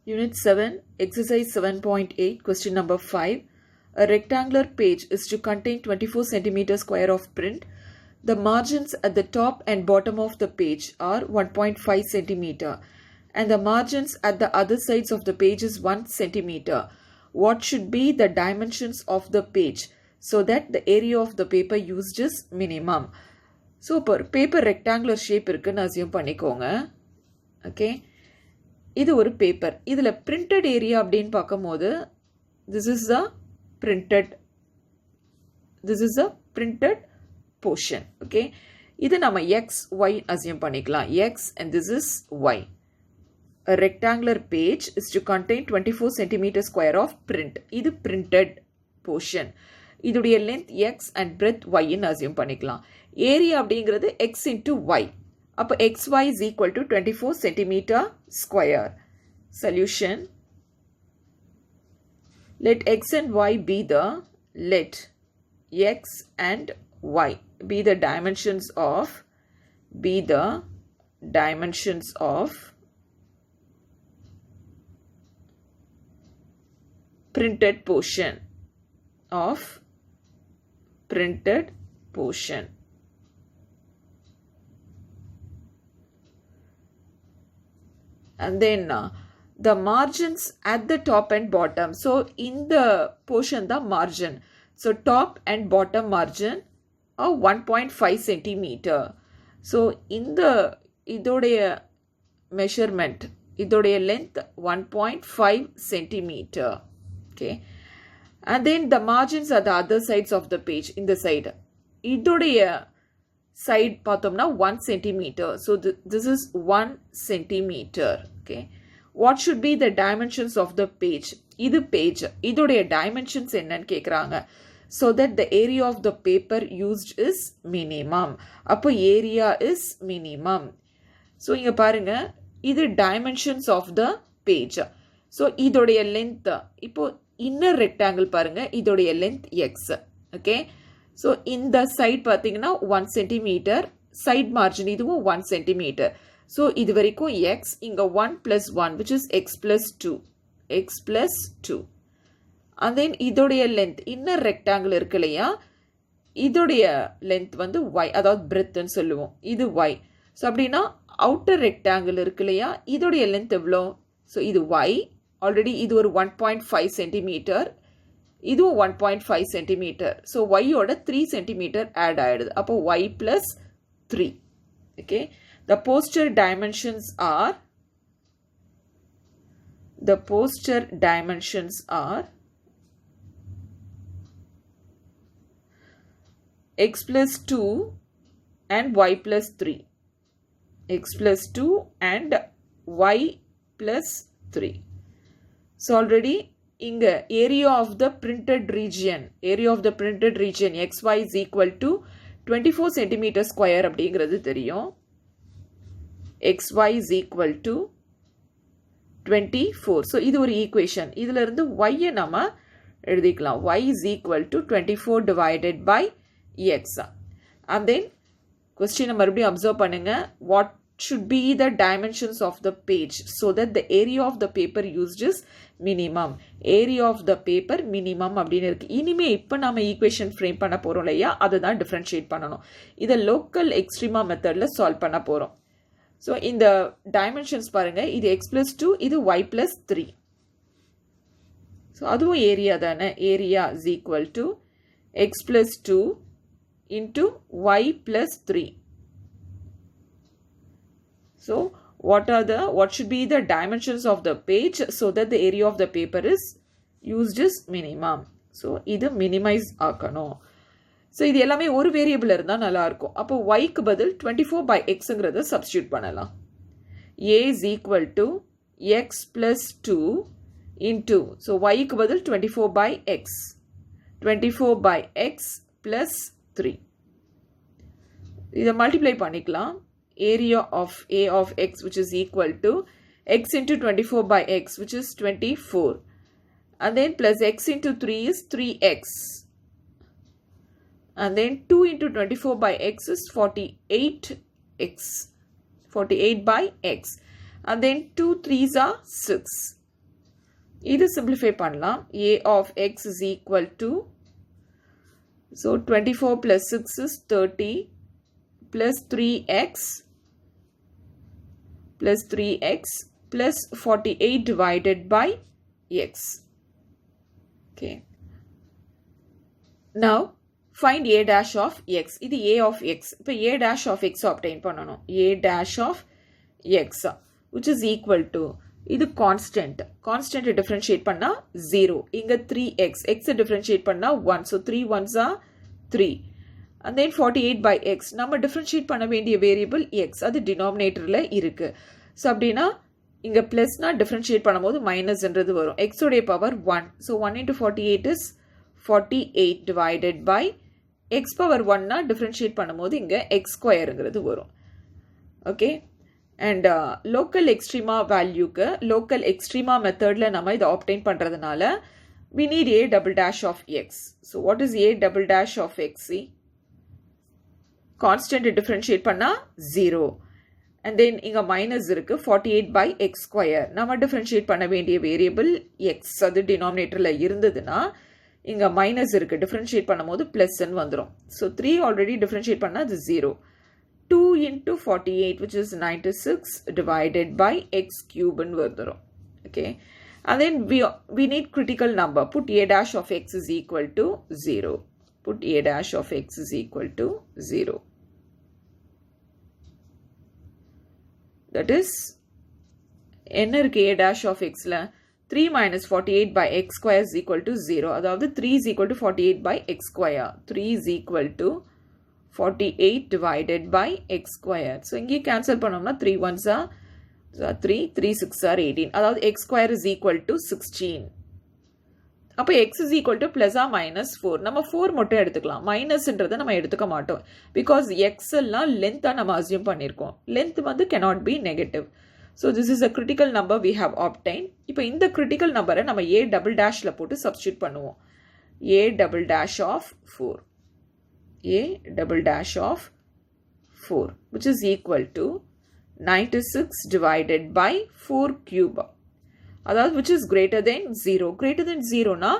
Unit 7, Exercise 7.8, question number 5. A rectangular page is to contain 24 cm square of print. The margins at the top and bottom of the page are 1.5 cm and the margins at the other sides of the page is 1 cm. What should be the dimensions of the page so that the area of the paper used is minimum? So, paper rectangular shape இருக்குன்னு assume பண்ணிக்கோங்க. Okay. இது ஒரு paper. இதில் printed area அப்படின்னு பார்க்கும்போது this is the printed portion. Okay. இது நம்ம x, y assume பண்ணிக்கலாம். x and this is y. A rectangular page is to contain 24 cm square of print. இது printed portion. இதுடைய length x and breadth y ன்னு assume பண்ணிக்கலாம். Area அப்படிங்கிறது x into y. அப்போ xy is equal to 24 cm square. Solution. Let x and y be the dimensions of printed portion and then the margins at the top and bottom. So in the portion the margin, so top and bottom margin are 1.5 centimeter. So in the இதோடைய measurement, இதோடைய length 1.5 centimeter. Okay, and then the margins are the other sides of the page. In the side, இதோடைய side பார்த்தோம்னா 1 centimeter. So this is 1 centimeter. Okay. What should be the dimensions of the page? இது page. இதோடைய dimensions என்னன்னு கேக்குறாங்க. So that the area of the paper used is minimum. அப்போ area is minimum. So இங்க பாருங்க, இது dimensions of the page. So இதோடைய length, இப்போ inner rectangle பாருங்க, இதோடைய length x. Okay. So இந்த side பார்த்தீங்கன்னா 1 centimeter, side margin இதுவும் 1 centimeter. So இது வரைக்கும் x, இங்க 1 plus 1 which is x plus 2. And then இதோடைய length, inner rectangle இருக்கு இல்லையா, இதோடைய length வந்து y, அதாவது breadth ன்னு சொல்லுவோம். இது y. So அப்படின்னா outer rectangle இருக்கு இல்லையா, இதோடைய length எவ்வளோ? So இது y, already இது ஒரு 1.5 centimeter, இதுவும் 1.5 centimeter. So y ஓட 3 centimeter add ஆயிடுது. அப்போ y plus 3. Okay. The posterior dimensions are x plus 2 and y plus 3. X plus 2 and y plus 3. So already in the area of the printed region xy is equal to 24 centimeter square அப்படிங்கிறது தெரியும். xy is equal to 24. So இது ஒரு equation. இதில இருந்து y நம்ம எழுதிக்கலாம். y is equal to 24 divided by x. And then question மறுபடியும் observe பண்ணுங்க. What should be the dimensions of the page so that the area of the paper used is minimum. Area of the paper minimum அப்படின்னு இருக்கு. இனிமே இப்போ நம்ம equation frame பண்ண போறோம் இல்லையா, அதை தான் differentiate பண்ணணும். இதை local extrema methodல solve பண்ண போறோம். So இந்த dimensions பாருங்க, இது x plus 2, இது y plus 3. So அதுவும் area தானே. Area is equal to x plus 2 into y plus 3. So what should be the dimensions of the page so that the area of the paper is used is minimum. So இது minimize ஆக்கணும். So இது எல்லாமே ஒரு variable இருந்தால் நல்லா இருக்கும். அப்போ yக்கு பதில் 24 by xங்கிறத சப்ஸ்டியூட் பண்ணலாம். a is equal to x plus 2 into, so yக்கு பதில் 24 by x. 24 by x plus 3. இதை மல்டிப்ளை பண்ணிக்கலாம். Area of a of x which is equal to x into 24 by x which is 24. And then plus x into 3 is 3x. And then 2 into 24 by x is 48x. 48 by x. And then 2 3s are 6. இது simplify பண்ணலாம். A of x is equal to, so 24 plus 6 is 30 plus 3x plus 48 divided by x. Okay. Now find a dash of x. இது a of x. இப்போ a dash of x obtain பண்ணணும். a dash of x which is equal to, இது constant differentiate பண்ணா 0. இங்க 3x, x differentiate பண்ணா 1. So 3 ones are 3. And then 48 by x. நம்ம differentiate பண்ண வேண்டிய variable x. அது denominatorல இருக்கு. So அப்படினா இங்க plusனா differentiate பண்ணும்போது minus என்றது வரும். x உடைய power 1. So 1 into 48 is 48 divided by x power 1 na differentiate பண்ணும்போது இங்க x squareங்கிறது வரும். Okay. And local extrema valueக்கு local extrema methodல நம்ம இதை obtain பண்றதுனால we need a double dash of x. So what is a double dash of x? See? Constant differentiate பண்ணா 0. And then இங்க minus இருக்கு 48 by x square. நம்ம differentiate பண்ண வேண்டிய variable x. அது denominatorல இருந்ததுனா இங்க minus இருக்கு. differentiate பண்ணும்போது plus ன்னு வந்துரும். So 3 already differentiate பண்ணா அது 0. 2 into 48 which is 96 divided by x cube ன்னு வந்துரும். Okay. And then we need critical number. Put a dash of x is equal to 0. Put a dash of x is equal to 0. That is, என்ன இருக்கு a dash of xல? 3 minus 48 by x square is equal to 0. அதாவது 3 is equal to 48 by x square. 3 is equal to 48 divided by x square. So இங்கே cancel பண்ணோம்னா 3 ones are 3, 3 6 are 18. அதாவது x square is equal to 16. அப்போ x is equal to plus or minus 4. நம்ம 4 மட்டும் எடுத்துக்கலாம். மைனஸ்ன்றதை நம்ம எடுத்துக்க மாட்டோம். Because x எல்லாம் length நம்ம assume பண்ணியிருக்கோம். Length வந்து cannot be negative. So this is a critical number we have obtained. இப்போ இந்த critical number நம்ம a double dashல போட்டு substitute பண்ணுவோம். a double dash of 4. a double dash of 4 which is equal to 96 divided by 4 cube. அதாவது which is greater than 0. Greater than 0 na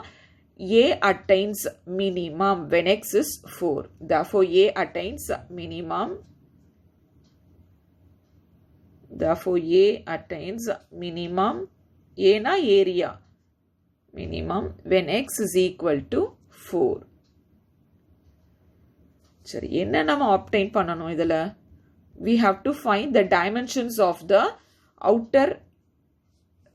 a attains minimum when x is 4. Therefore a attains minimum. Therefore a attains minimum. A na area. Minimum when x is equal to 4. சரி, என்ன நம்ம obtain பண்ணணும் இதுல? We have to find the dimensions of the outer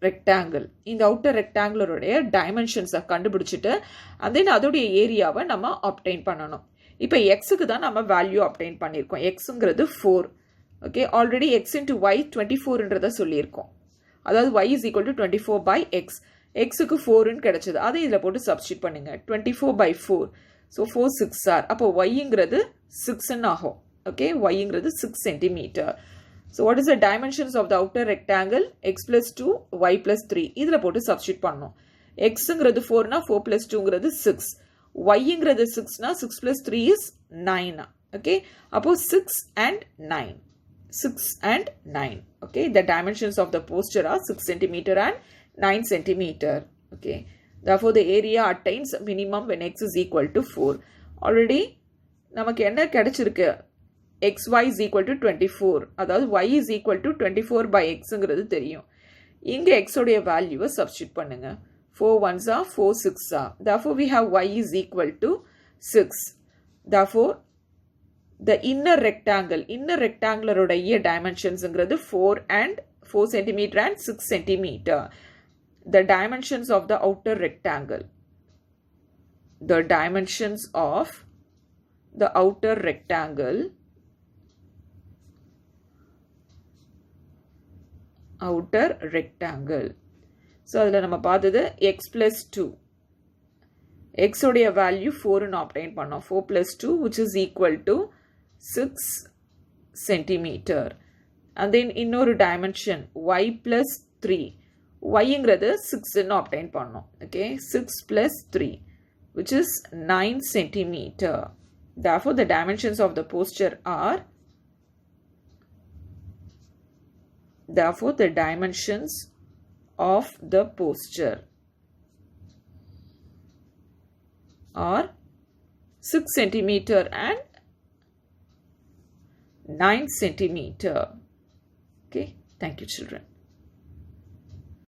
rectangle. இந்த outer rectangle உடைய dimensions கண்டுபிடிச்சிட்டு and then அதோடைய ஏரியாவை நம்ம obtain பண்ணணும். இப்போ xக்கு தான் நம்ம value obtain பண்ணியிருக்கோம். xங்கிறது 4. Okay, already x into y 24ன்றதை சொல்லியிருக்கோம். அதாவது y is equal to 24 by x. xக்கு 4ன்னு கிடைச்சது. அதை இதில் போட்டு substitute பண்ணுங்க. 24 by 4. So 4 6 are. அப்போ yங்கிறது 6ன்னு ஆகும். Okay, yங்கிறது 6 centimeter. So what is the dimensions of the outer rectangle? X plus 2, y plus 3. இதில் போட்டு substitute பண்ணணும். xங்கிறது 4னா 4 plus 2ங்கிறது 6. yங்கிறது 6னா 6 plus 3 is 9. Okay, அப்போ 6 and 9. 6 and 9. Okay, the dimensions of the posture are 6 centimeter and 9 centimeter. Okay, therefore the area attains minimum when x is equal to 4. Already நமக்கு என்ன கிடைச்சிருக்கு? xy is equal to 24. அதாவது y is equal to 24 by xங்கிறது தெரியும். இங்க x உடைய வேல்யூவை substitute பண்ணுங்க. 4 ones are 4 6 are. Therefore we have y is equal to 6. Therefore the inner rectangular உடைய dimensionsங்கிறது 4 and 4 centimeter and 6 centimeter. The dimensions of the outer rectangle. The dimensions of the outer rectangle. Outer rectangle. So அதில் நம்ம பார்த்தது x plus 2. x உடைய value 4ன்னு obtain பண்ணோம். 4 plus 2 which is equal to 6 centimeter. And then இன்னொரு dimension y plus 3. yங்கிறது 6ன்னு obtain பண்ணோம். Okay, 6 plus 3 which is 9 centimeter. Therefore the dimensions of the posture are the dimensions of the posture are 6 centimeter and 9 centimeter. Okay, thank you children.